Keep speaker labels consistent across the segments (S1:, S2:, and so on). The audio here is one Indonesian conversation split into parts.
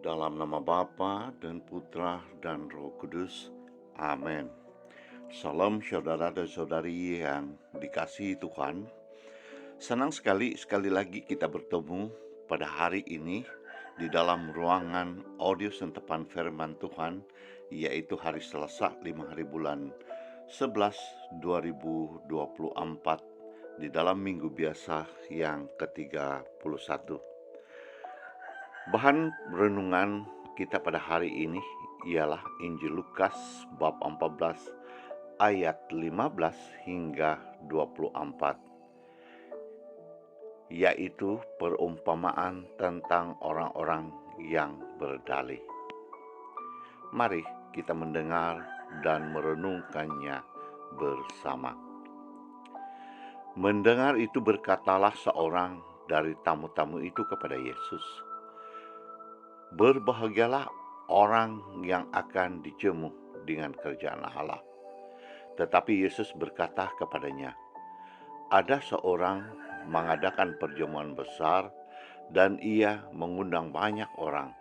S1: Dalam nama Bapa dan Putra dan Roh Kudus. Amin. Salam saudara dan saudari yang dikasihi Tuhan. Senang sekali lagi kita bertemu pada hari ini di dalam ruangan audio sentepan firman Tuhan, yaitu hari Selasa 5 hari bulan 11 2024 di dalam minggu biasa yang ke-31. Bahan renungan kita pada hari ini ialah Injil Lukas bab 14 ayat 15 hingga 24, yaitu perumpamaan tentang orang-orang yang berdalih. Mari kita mendengar dan merenungkannya bersama. Mendengar itu berkatalah seorang dari tamu-tamu itu kepada Yesus, "Berbahagialah orang yang akan dijamu dengan kerajaan Allah." Tetapi Yesus berkata kepadanya, "Ada seorang mengadakan perjamuan besar dan ia mengundang banyak orang.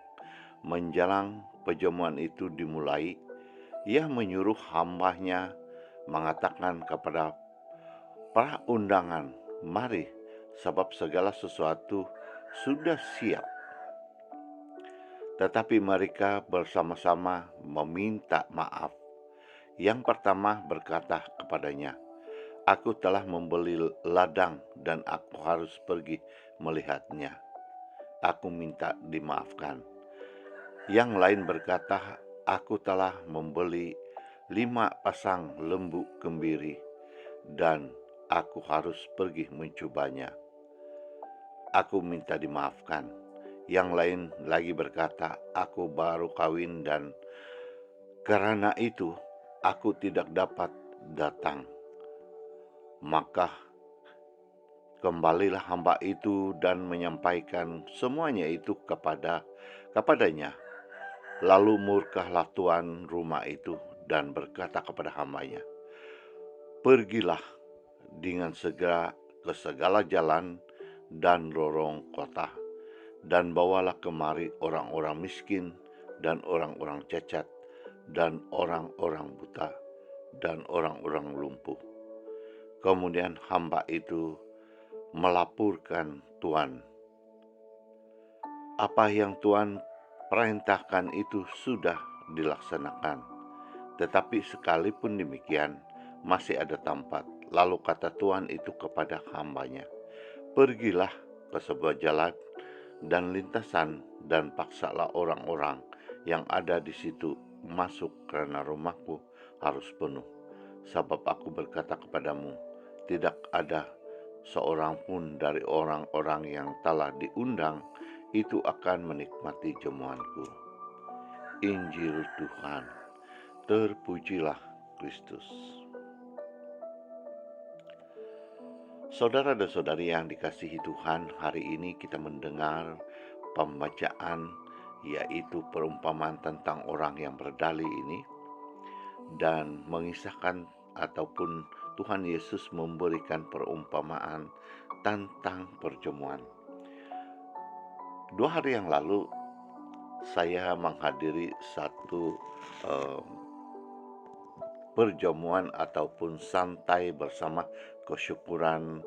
S1: Menjelang perjamuan itu dimulai, ia menyuruh hambanya mengatakan kepada para undangan, 'Mari, sebab segala sesuatu sudah siap.' Tetapi mereka bersama-sama meminta maaf. Yang pertama berkata kepadanya, 'Aku telah membeli ladang dan aku harus pergi melihatnya. Aku minta dimaafkan.' Yang lain berkata, 'Aku telah membeli 5 pasang lembu kembiri dan aku harus pergi mencobanya. Aku minta dimaafkan.' Yang lain lagi berkata, 'Aku baru kawin dan karena itu aku tidak dapat datang.' Maka kembalilah hamba itu dan menyampaikan semuanya itu kepadanya. Lalu murkahlah tuan rumah itu dan berkata kepada hambanya, 'Pergilah dengan segera ke segala jalan dan lorong kota, dan bawalah kemari orang-orang miskin dan orang-orang cacat dan orang-orang buta dan orang-orang lumpuh.' Kemudian hamba itu melaporkan tuan, 'Apa yang tuan perintahkan itu sudah dilaksanakan, tetapi sekalipun demikian masih ada tempat.' Lalu kata tuan itu kepada hambanya, 'Pergilah ke sebuah jalan dan lintasan dan paksalah orang-orang yang ada di situ masuk, karena rumahku harus penuh. Sebab aku berkata kepadamu, tidak ada seorang pun dari orang-orang yang telah diundang itu akan menikmati jamuanku.' Injil Tuhan. Terpujilah Kristus. Saudara dan saudari yang dikasihi Tuhan, hari ini kita mendengar pembacaan, yaitu perumpamaan tentang orang yang berdalih ini, dan mengisahkan ataupun Tuhan Yesus memberikan perumpamaan tentang perjamuan. 2 hari yang lalu saya menghadiri satu perjamuan ataupun santai bersama kesyukuran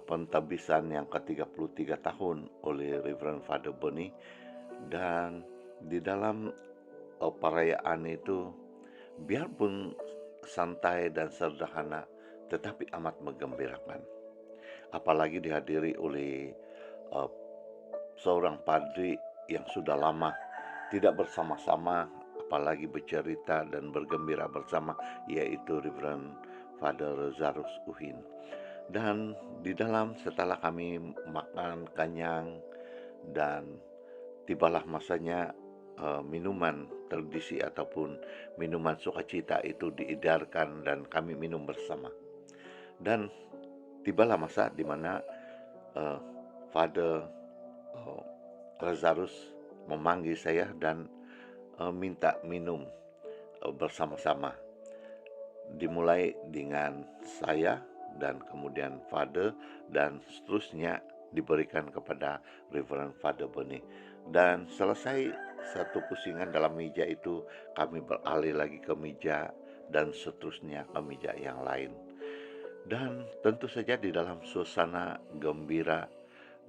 S1: pentabisan yang ke-33 tahun oleh Reverend Father Boni, dan di dalam perayaan itu biarpun santai dan sederhana tetapi amat menggembirakan, apalagi dihadiri oleh uh, seorang padri yang sudah lama tidak bersama-sama, apalagi bercerita dan bergembira bersama, yaitu Reverend Father Lazarus Uhin. Dan di dalam setelah kami makan kenyang dan tibalah masanya minuman tradisi ataupun minuman sukacita itu diedarkan dan kami minum bersama. Dan tibalah masa di mana Father Lazarus memanggil saya dan minta minum bersama-sama. Dimulai dengan saya dan kemudian Father, dan seterusnya diberikan kepada Reverend Father Boni. Dan selesai satu pusingan dalam meja itu, kami beralih lagi ke meja dan seterusnya ke meja yang lain. Dan tentu saja di dalam suasana gembira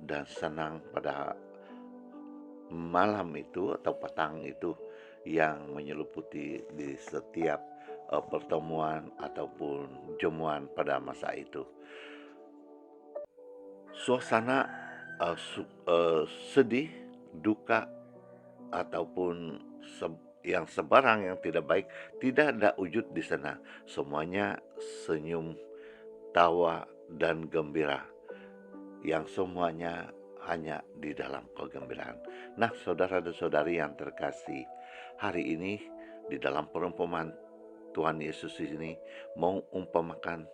S1: dan senang pada malam itu atau petang itu yang menyeluputi di setiap pertemuan ataupun jemuan pada masa itu. Suasana sedih, duka ataupun yang sebarang yang tidak baik tidak ada wujud di sana. Semuanya senyum, tawa dan gembira, yang semuanya hanya di dalam kegembiraan. Nah, saudara dan saudari yang terkasih, hari ini di dalam perumpamaan Tuhan Yesus ini mau umpamakan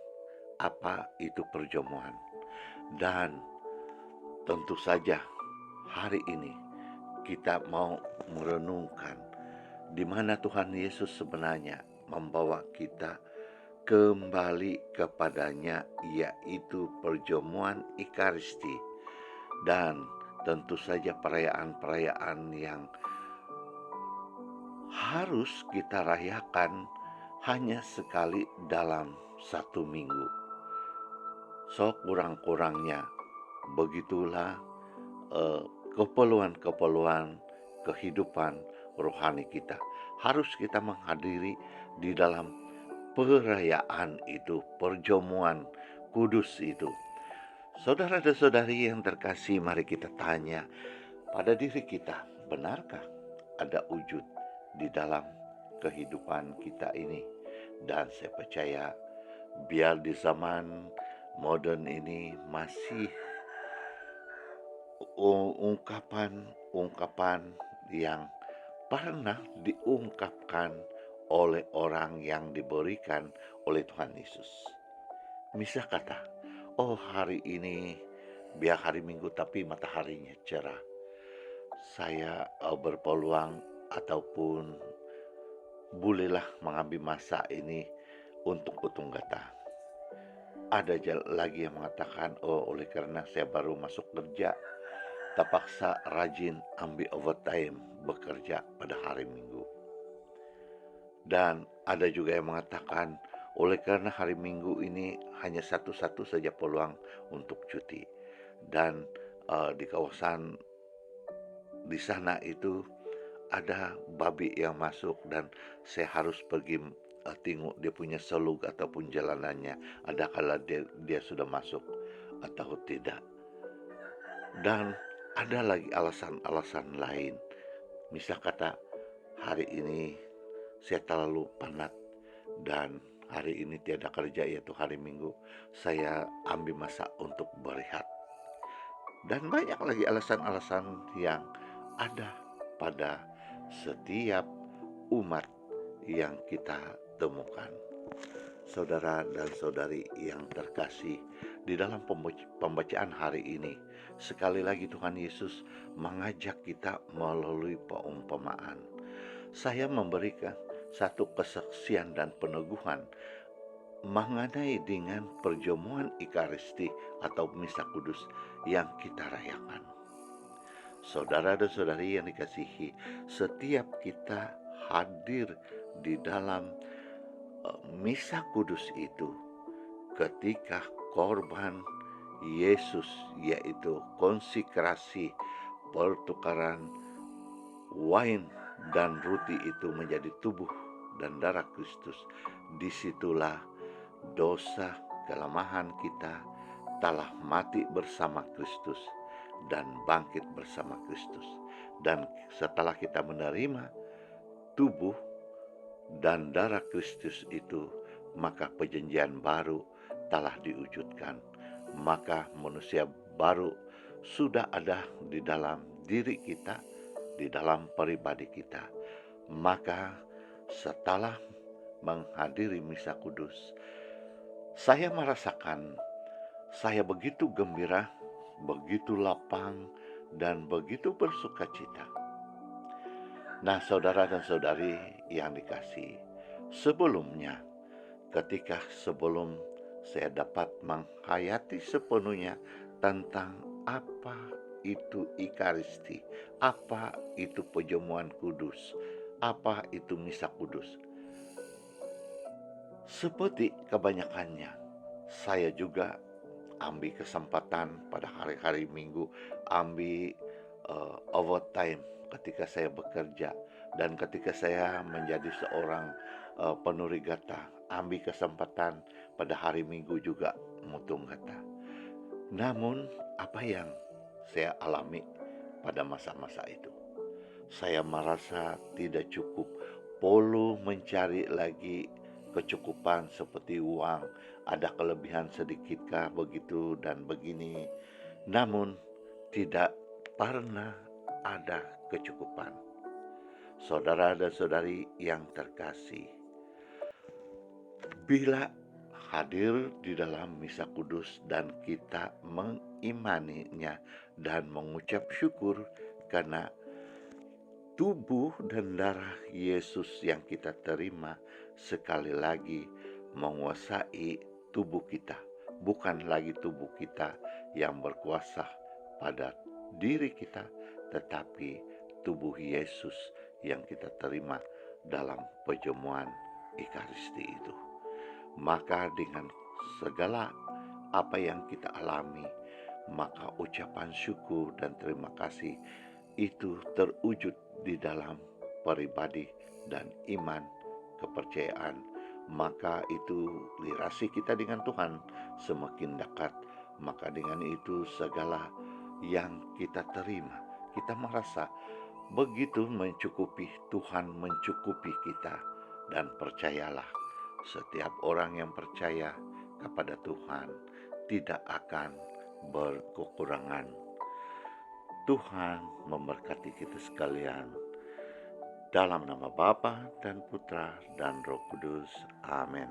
S1: apa itu perjamuan. Dan tentu saja hari ini kita mau merenungkan di mana Tuhan Yesus sebenarnya membawa kita kembali kepadanya, yaitu perjamuan Ekaristi. Dan tentu saja perayaan-perayaan yang harus kita rayakan hanya sekali dalam satu minggu. So kurang-kurangnya begitulah eh, keperluan-keperluan kehidupan rohani kita. Harus kita menghadiri di dalam perayaan itu, perjamuan kudus itu. Saudara dan saudari yang terkasih, mari kita tanya pada diri kita, benarkah ada wujud di dalam kehidupan kita ini? Dan saya percaya biar di zaman modern ini masih ungkapan-ungkapan yang pernah diungkapkan oleh orang yang diberikan oleh Tuhan Yesus. Misal kata, oh hari ini biar hari Minggu tapi mataharinya cerah. Saya berpeluang ataupun bolehlah mengambil masa ini untuk utung gata. Ada lagi yang mengatakan, oh oleh karena saya baru masuk kerja, terpaksa rajin ambil overtime bekerja pada hari Minggu. Dan ada juga yang mengatakan, oleh karena hari Minggu ini hanya satu-satu saja peluang untuk cuti. Dan di kawasan di sana itu ada babi yang masuk dan saya harus pergi tengok dia punya selug ataupun jalanannya. Adakah dia sudah masuk atau tidak. Dan ada lagi alasan-alasan lain. Misal kata, hari ini saya terlalu penat dan hari ini tiada kerja, yaitu hari Minggu. Saya ambil masa untuk berehat. Dan banyak lagi alasan-alasan yang ada pada setiap umat yang kita temukan. Saudara dan saudari yang terkasih, di dalam pembacaan hari ini, sekali lagi Tuhan Yesus mengajak kita melalui perumpamaan. Saya memberikan satu kesaksian dan peneguhan mengenai dengan perjamuan Ekaristi atau Misa Kudus yang kita rayakan. Saudara dan saudari yang dikasihi, setiap kita hadir di dalam Misa Kudus itu ketika korban Yesus, yaitu konsekrasi pertukaran wine dan roti itu menjadi tubuh dan darah Kristus. Disitulah dosa kelemahan kita telah mati bersama Kristus dan bangkit bersama Kristus. Dan setelah kita menerima tubuh dan darah Kristus itu, maka perjanjian baru telah diwujudkan. Maka manusia baru sudah ada di dalam diri kita, di dalam pribadi kita. Maka setelah menghadiri Misa Kudus, saya merasakan saya begitu gembira, begitu lapang, dan begitu bersuka cita. Nah, saudara dan saudari yang dikasihi, sebelumnya, sebelum saya dapat menghayati sepenuhnya tentang apa itu Ekaristi? Apa itu perjamuan kudus? Apa itu misa kudus? Seperti kebanyakannya, saya juga ambil kesempatan pada hari-hari Minggu, ambil overtime ketika saya bekerja, dan ketika saya menjadi seorang penurigata, ambil kesempatan pada hari Minggu juga mutung kata. Namun apa yang saya alami pada masa-masa itu? Saya merasa tidak cukup, perlu mencari lagi kecukupan seperti uang, ada kelebihan sedikitkah begitu dan begini. Namun tidak pernah ada kecukupan. Saudara dan saudari yang terkasih, bila hadir di dalam misa kudus dan kita mengimaninya dan mengucap syukur karena tubuh dan darah Yesus yang kita terima sekali lagi menguasai tubuh kita, bukan lagi tubuh kita yang berkuasa pada diri kita, tetapi tubuh Yesus yang kita terima dalam perjamuan Ekaristi itu. Maka dengan segala apa yang kita alami, maka ucapan syukur dan terima kasih itu terwujud di dalam pribadi dan iman kepercayaan, maka itu relasi kita dengan Tuhan semakin dekat. Maka dengan itu segala yang kita terima, kita merasa begitu mencukupi, Tuhan mencukupi kita. Dan percayalah, setiap orang yang percaya kepada Tuhan tidak akan berkekurangan. Tuhan memberkati kita sekalian. Dalam nama Bapa dan Putra dan Roh Kudus. Amin.